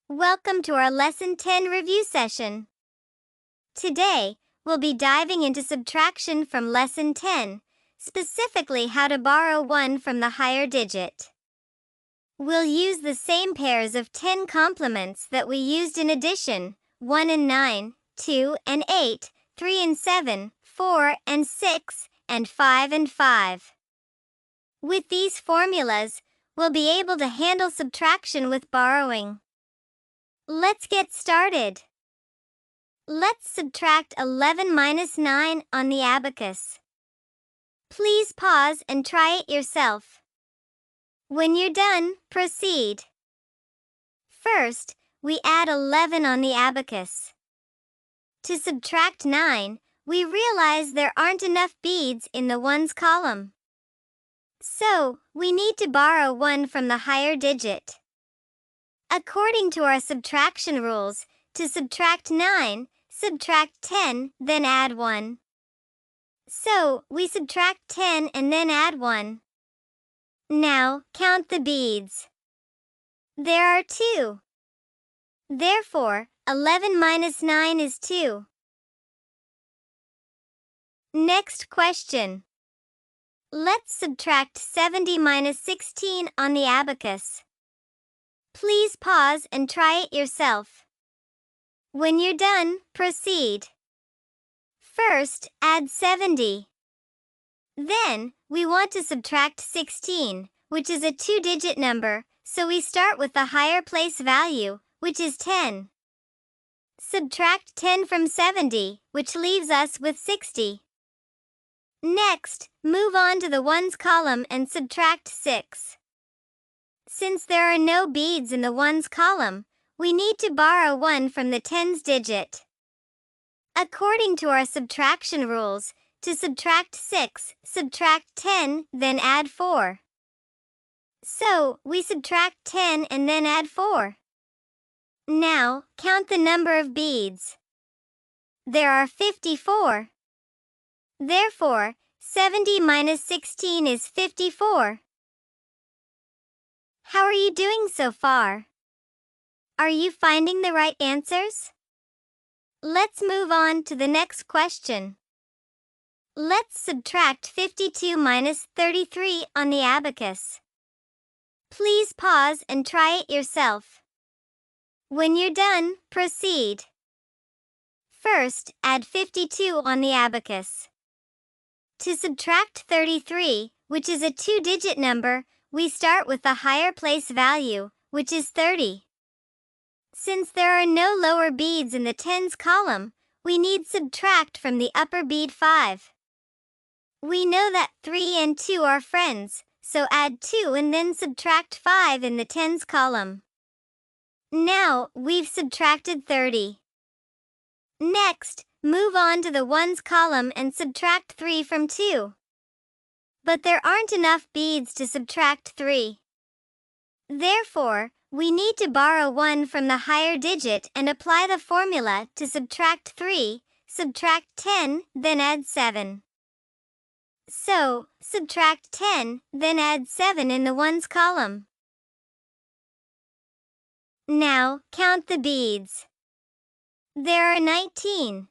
Welcome to our Lesson 10 review session. Today, we'll be diving into subtraction from Lesson 10, specifically how to borrow 1 from the higher digit. We'll use the same pairs of 10 complements that we used in addition: 1 and 9, 2 and 8, 3 and 7, 4 and 6, and 5 and 5. With these formulas, we'll be able to handle subtraction with borrowing. Let's get started. Let's subtract 11 minus 9 on the abacus. Please pause and try it yourself. When you're done, proceed. First, we add 11 on the abacus. To subtract 9, we realize there aren't enough beads in the ones column. So, we need to borrow 1 from the higher digit. According to our subtraction rules, to subtract 9, subtract 10, then add 1. So, we subtract 10 and then add 1. Now, count the beads. There are 2. Therefore, 11 minus 9 is 2. Next question. Let's subtract 70 minus 16 on the abacus. Please pause and try it yourself. When you're done, proceed. First, add 70. Then, we want to subtract 16, which is a 2-digit number, so we start with the higher place value, which is 10. Subtract 10 from 70, which leaves us with 60. Next, move on to the ones column and subtract 6. Since there are no beads in the ones column, we need to borrow 1 from the tens digit. According to our subtraction rules, to subtract 6, subtract 10, then add 4. So, we subtract 10 and then add 4. Now, count the number of beads. There are 54. Therefore, 70 minus 16 is 54. How are you doing so far? Are you finding the right answers? Let's move on to the next question. Let's subtract 52 minus 33 on the abacus. Please pause and try it yourself. When you're done, proceed. First, add 52 on the abacus. To subtract 33, which is a 2-digit number, we start with the higher place value, which is 30. Since there are no lower beads in the tens column, we need subtract from the upper bead 5. We know that 3 and 2 are friends, so add 2 and then subtract 5 in the tens column. Now, we've subtracted 30. Next, move on to the ones column and subtract 3 from 2. But there aren't enough beads to subtract 3. Therefore, we need to borrow 1 from the higher digit and apply the formula to subtract 3, subtract 10, then add 7. So, subtract 10, then add 7 in the ones column. Now, count the beads. There are 19.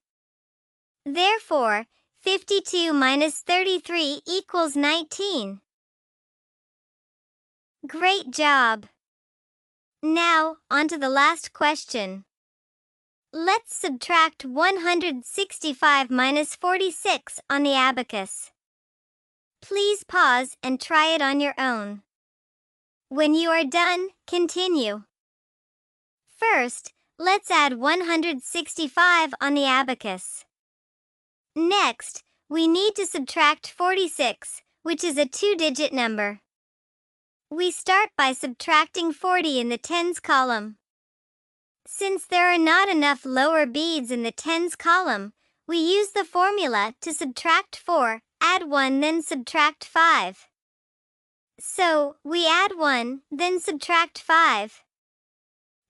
Therefore, 52 minus 33 equals 19. Great job! Now, on to the last question. Let's subtract 165 minus 46 on the abacus. Please pause and try it on your own. When you are done, continue. First, let's add 165 on the abacus. Next, we need to subtract 46, which is a 2-digit number. We start by subtracting 40 in the tens column. Since there are not enough lower beads in the tens column, we use the formula to subtract 4, add 1, then subtract 5. So, we add 1, then subtract 5.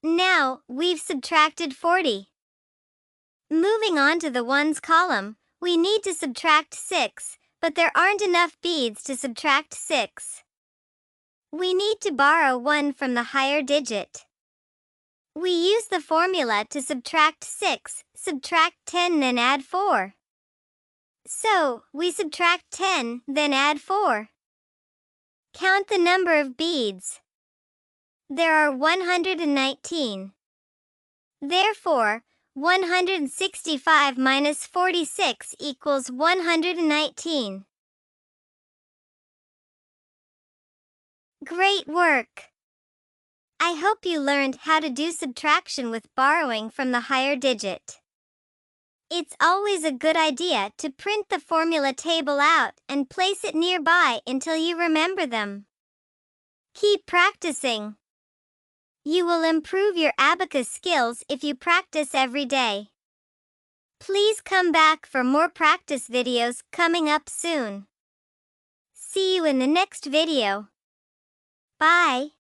Now, we've subtracted 40. Moving on to the ones column, we need to subtract 6, but there aren't enough beads to subtract 6. We need to borrow 1 from the higher digit. We use the formula to subtract 6, subtract 10 then add 4. So, we subtract 10, then add 4. Count the number of beads. There are 119. Therefore, 165 minus 46 equals 119. Great work! I hope you learned how to do subtraction with borrowing from the higher digit. It's always a good idea to print the formula table out and place it nearby until you remember them. Keep practicing. You will improve your abacus skills if you practice every day. Please come back for more practice videos coming up soon. See you in the next video. Bye.